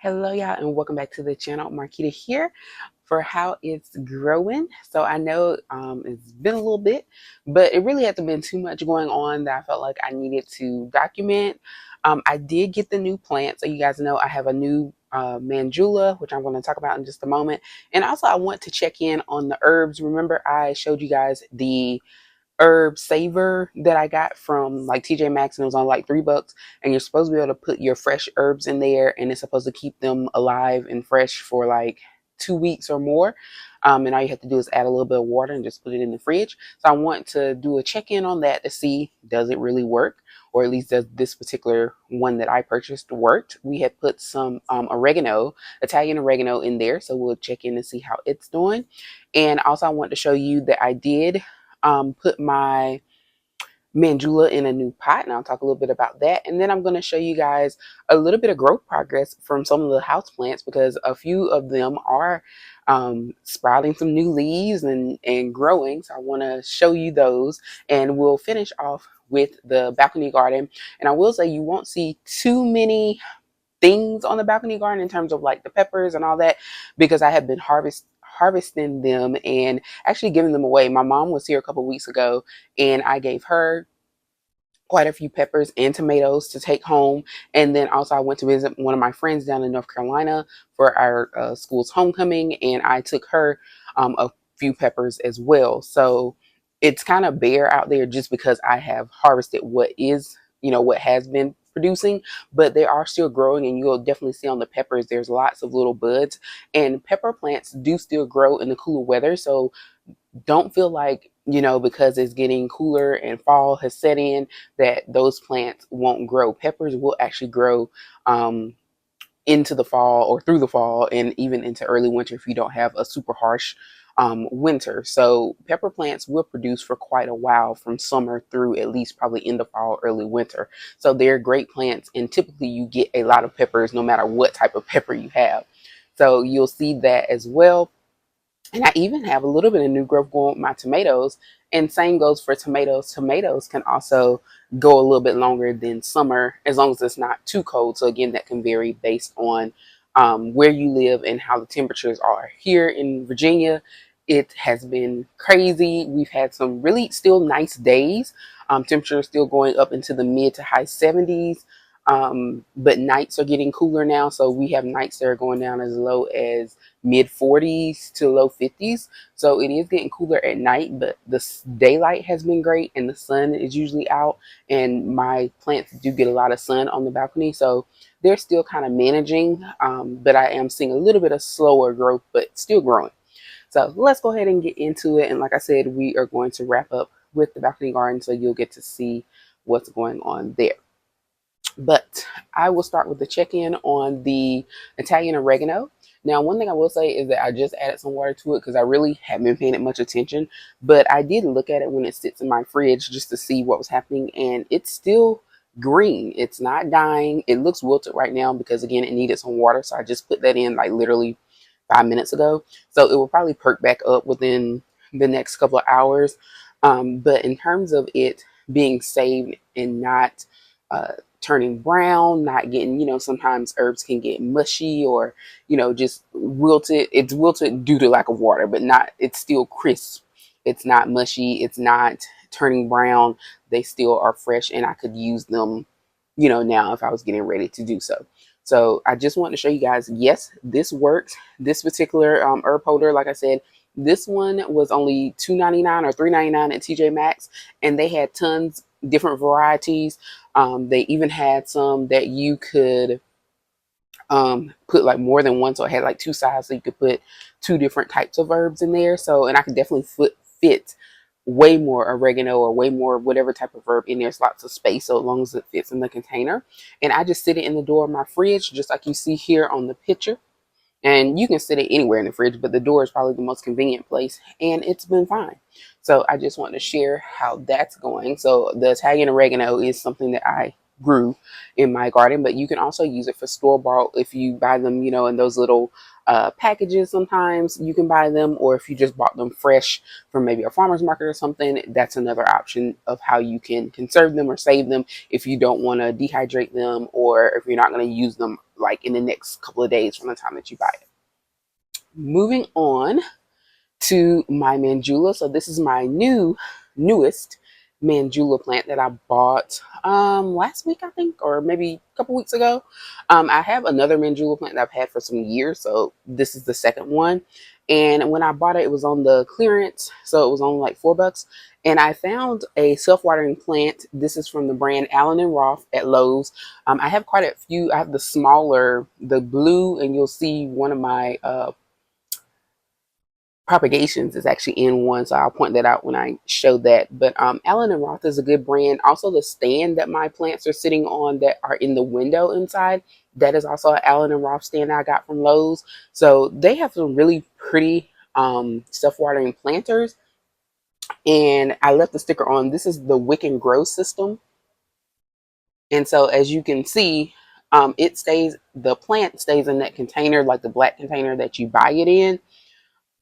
Hello, y'all, and welcome back to the channel. Marquita here for how it's growing. So I know it's been a little bit, but it really hasn't been too much going on that I felt like I needed to document. I did get the new plant, so you guys know I have a new mandula, which I'm going to talk about in just a moment. And also, I want to check in on the herbs. Remember, I showed you guys the herb saver that I got from like TJ Maxx, and it was on like $3, and you're supposed to be able to put your fresh herbs in there, and it's supposed to keep them alive and fresh for like 2 weeks or more. And all you have to do is add a little bit of water and just put it in the fridge. So I want to do a check-in on that to see, does it really work, or at least does this particular one that I purchased worked. We had put some oregano, Italian oregano, in there, so we'll check in and see how it's doing. And also I want to show you that I did put my mandula in a new pot, and I'll talk a little bit about that. And then I'm going to show you guys a little bit of growth progress from some of the house plants, because a few of them are sprouting some new leaves and growing. So I want to show you those, and we'll finish off with the balcony garden. And I will say you won't see too many things on the balcony garden in terms of like the peppers and all that, because I have been harvesting them and actually giving them away. My mom was here a couple weeks ago, and I gave her quite a few peppers and tomatoes to take home. And then also I went to visit one of my friends down in North Carolina for our school's homecoming, and I took her a few peppers as well. So it's kind of bare out there just because I have harvested what is, what has been producing, but they are still growing, and you'll definitely see on the peppers there's lots of little buds, and pepper plants do still grow in the cooler weather. So don't feel like, because it's getting cooler and fall has set in, that those plants won't grow. Peppers will actually grow into the fall or through the fall and even into early winter if you don't have a super harsh winter. So pepper plants will produce for quite a while, from summer through at least probably in the fall, early winter. So they're great plants, and typically you get a lot of peppers no matter what type of pepper you have. So you'll see that as well. And I even have a little bit of new growth going with my tomatoes. And same goes for tomatoes. Tomatoes can also go a little bit longer than summer, as long as it's not too cold. So again, that can vary based on where you live and how the temperatures are. Here in Virginia, it has been crazy. We've had some really still nice days. Temperatures still going up into the mid to high 70s. But nights are getting cooler now. So we have nights that are going down as low as mid 40s to low 50s. So it is getting cooler at night, but the daylight has been great, and the sun is usually out, and my plants do get a lot of sun on the balcony. So they're still kind of managing, but I am seeing a little bit of slower growth, but still growing. So let's go ahead and get into it. And like I said, we are going to wrap up with the balcony garden, so you'll get to see what's going on there. But I will start with the check-in on the Italian oregano. Now, one thing I will say is that I just added some water to it because I really haven't been paying it much attention. But I did look at it when it sits in my fridge just to see what was happening, and it's still green. It's not dying. It looks wilted right now because, again, it needed some water. So I just put that in like literally 5 minutes ago. So it will probably perk back up within the next couple of hours. But in terms of it being saved and not turning brown, not getting, sometimes herbs can get mushy or, just wilted. It's wilted due to lack of water, but not, it's still crisp. It's not mushy. It's not turning brown. They still are fresh, and I could use them, now if I was getting ready to do so. So I just want to show you guys, yes, this works. This particular herb holder, like I said, this one was only $2.99 or $3.99 at TJ Maxx, and they had tons different varieties. They even had some that you could put like more than one, so it had like two sides, so you could put two different types of herbs in there. So, and I could definitely fit way more oregano or way more whatever type of herb in there. There's lots of space, so as long as it fits in the container. And I just sit it in the door of my fridge, just like you see here on the picture. And you can sit it anywhere in the fridge, but the door is probably the most convenient place, and it's been fine. So I just want to share how that's going. So the Italian oregano is something that I grew in my garden, but you can also use it for store-bought if you buy them, in those little packages. Sometimes you can buy them, or if you just bought them fresh from maybe a farmer's market or something, that's another option of how you can conserve them or save them if you don't want to dehydrate them, or if you're not going to use them like in the next couple of days from the time that you buy it. Moving on to my Mandula. So this is my newest Mandula plant that I bought last week, I think, or maybe a couple weeks ago. I have another Mandula plant that I've had for some years, so this is the second one. And when I bought it, it was on the clearance, so it was only like $4. And I found a self-watering plant. This is from the brand Allen and Roth at Lowe's. I have quite a few. I have the smaller, the blue, and you'll see one of my propagations is actually in one, so I'll point that out when I show that. But Allen and Roth is a good brand. Also, the stand that my plants are sitting on that are in the window inside, that is also an Allen and Roth stand I got from Lowe's. So they have some really pretty self-watering planters. And I left the sticker on. This is the Wick and Grow system. And so as you can see, the plant stays in that container, like the black container that you buy it in.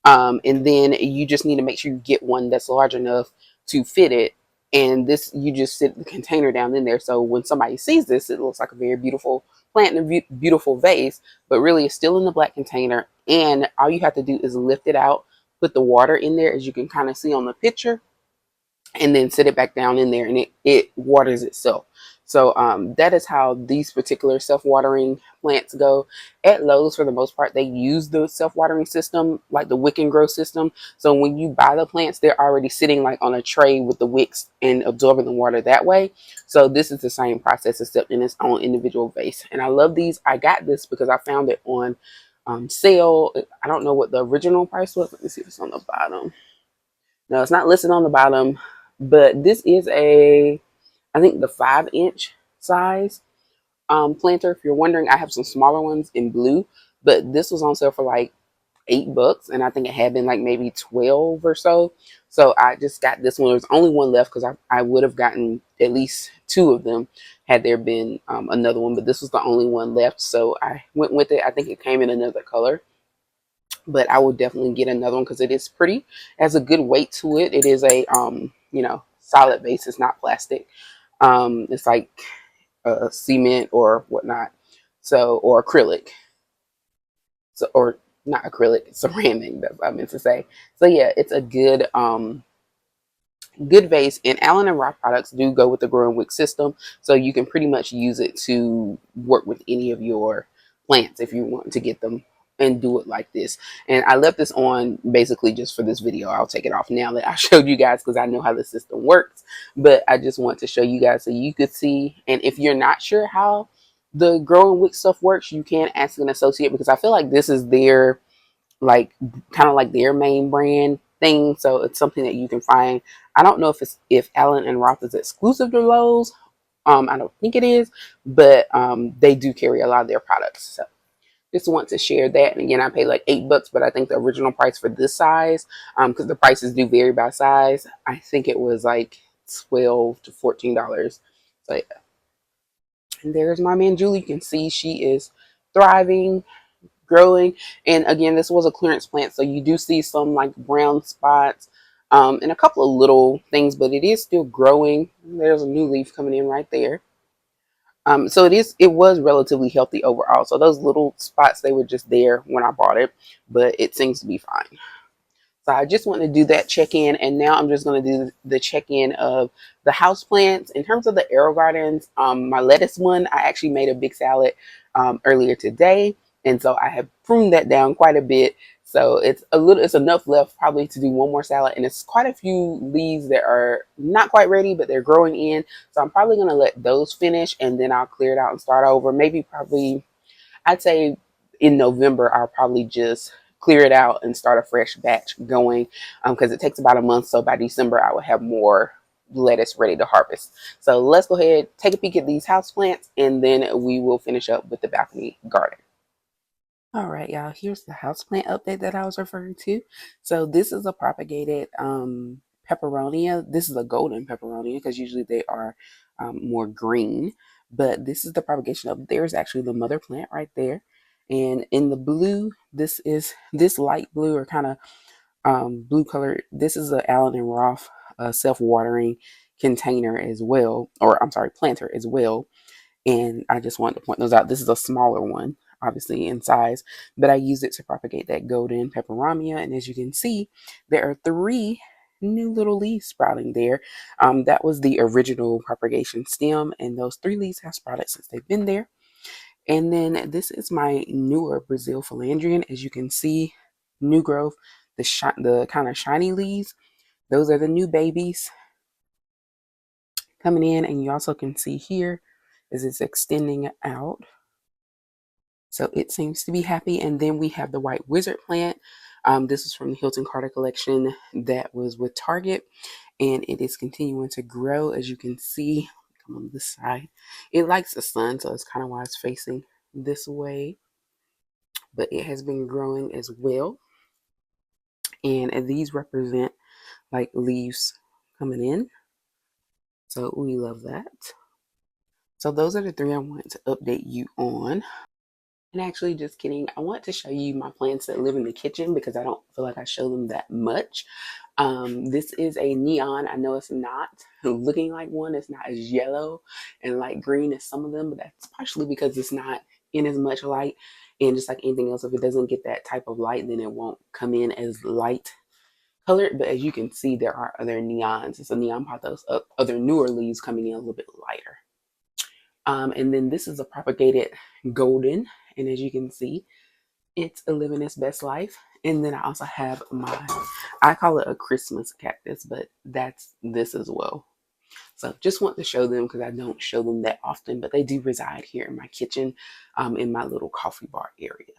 And then you just need to make sure you get one that's large enough to fit it. And this, you just sit the container down in there. So when somebody sees this, it looks like a very beautiful plant and a beautiful vase, but really it's still in the black container. And all you have to do is lift it out, put the water in there, as you can kind of see on the picture, and then sit it back down in there, and it waters itself. So that is how these particular self-watering plants go. At Lowe's, for the most part, they use the self-watering system, like the wick and grow system. So when you buy the plants, they're already sitting like on a tray with the wicks and absorbing the water that way. So this is the same process, except in its own individual vase. And I love these. I got this because I found it on sale. I don't know what the original price was. Let me see if it's on the bottom. No, it's not listed on the bottom, but this is I think the 5-inch size planter. If you're wondering, I have some smaller ones in blue, but this was on sale for like $8, and I think it had been like maybe 12 or so. So I just got this one. There was only one left because I would have gotten at least 2 of them had there been another one, but this was the only one left. So I went with it. I think it came in another color, but I will definitely get another one because it is pretty. It has a good weight to it. It is a solid base. It's not plastic. It's like cement or whatnot, so, or acrylic, so, or not acrylic, ceramic. That's what I meant to say. So yeah, it's a good vase. And Allen and Roth products do go with the grow and wick system, so you can pretty much use it to work with any of your plants if you want to get them and do it like this. And I left this on basically just for this video. I'll take it off now that I showed you guys because I know how the system works, but I just want to show you guys so you could see. And if you're not sure how the grow and wick stuff works, you can ask an associate, because I feel like this is their, like, kind of like their main brand thing. So it's something that you can find. I don't know if Allen and Roth is exclusive to Lowe's. I don't think it is, but they do carry a lot of their products. So just want to share that. And again, I paid like $8, but I think the original price for this size, because the prices do vary by size, I think it was like $12 to $14. So yeah. And there's my Mandula. You can see she is thriving, growing. And again, this was a clearance plant, so you do see some like brown spots and a couple of little things, but it is still growing. There's a new leaf coming in right there. So it was relatively healthy overall. So those little spots, they were just there when I bought it, but it seems to be fine. So I just want to do that check-in, and now I'm just going to do the check-in of the house plants. In terms of the Aero Gardens, my lettuce one, I actually made a big salad earlier today, and so I have pruned that down quite a bit. So it's enough left probably to do one more salad, and it's quite a few leaves that are not quite ready, but they're growing in. So I'm probably going to let those finish, and then I'll clear it out and start over. Maybe probably, I'd say in November, I'll probably just clear it out and start a fresh batch going, because it takes about a month. So by December, I will have more lettuce ready to harvest. So let's go ahead, take a peek at these house plants, and then we will finish up with the balcony garden. All right, y'all, here's the houseplant update that I was referring to. So this is a propagated peperonia. This is a golden peperonia because usually they are more green. But this is the propagation of, there's actually the mother plant right there. And in the blue, this light blue or kind of blue color. This is a Allen and Roth self-watering container as well, or I'm sorry, planter as well. And I just wanted to point those out. This is a smaller one, obviously in size, but I use it to propagate that golden peperomia. And as you can see, there are three new little leaves sprouting there. That was the original propagation stem, and those three leaves have sprouted since they've been there. And then this is my newer Brazil philandrian. As you can see, new growth, the kind of shiny leaves. Those are the new babies coming in, and you also can see here as it's extending out. So it seems to be happy. And then we have the white wizard plant. This is from the Hilton Carter collection that was with Target, and it is continuing to grow. As you can see, come on this side. It likes the sun, so it's kind of why it's facing this way. But it has been growing as well. And these represent like leaves coming in. So we love that. So those are the three I wanted to update you on. And actually, just kidding, I want to show you my plants that live in the kitchen because I don't feel like I show them that much. This is a neon. I know it's not looking like one. It's not as yellow and light green as some of them, but that's partially because it's not in as much light. And just like anything else, if it doesn't get that type of light, then it won't come in as light colored. But as you can see, there are other neons. It's a neon pothos, other newer leaves coming in a little bit lighter. And then this is a propagated golden. And as you can see, it's living its best life. And then I also have I call it a Christmas cactus, but that's this as well. So just want to show them because I don't show them that often, but they do reside here in my kitchen, in my little coffee bar area.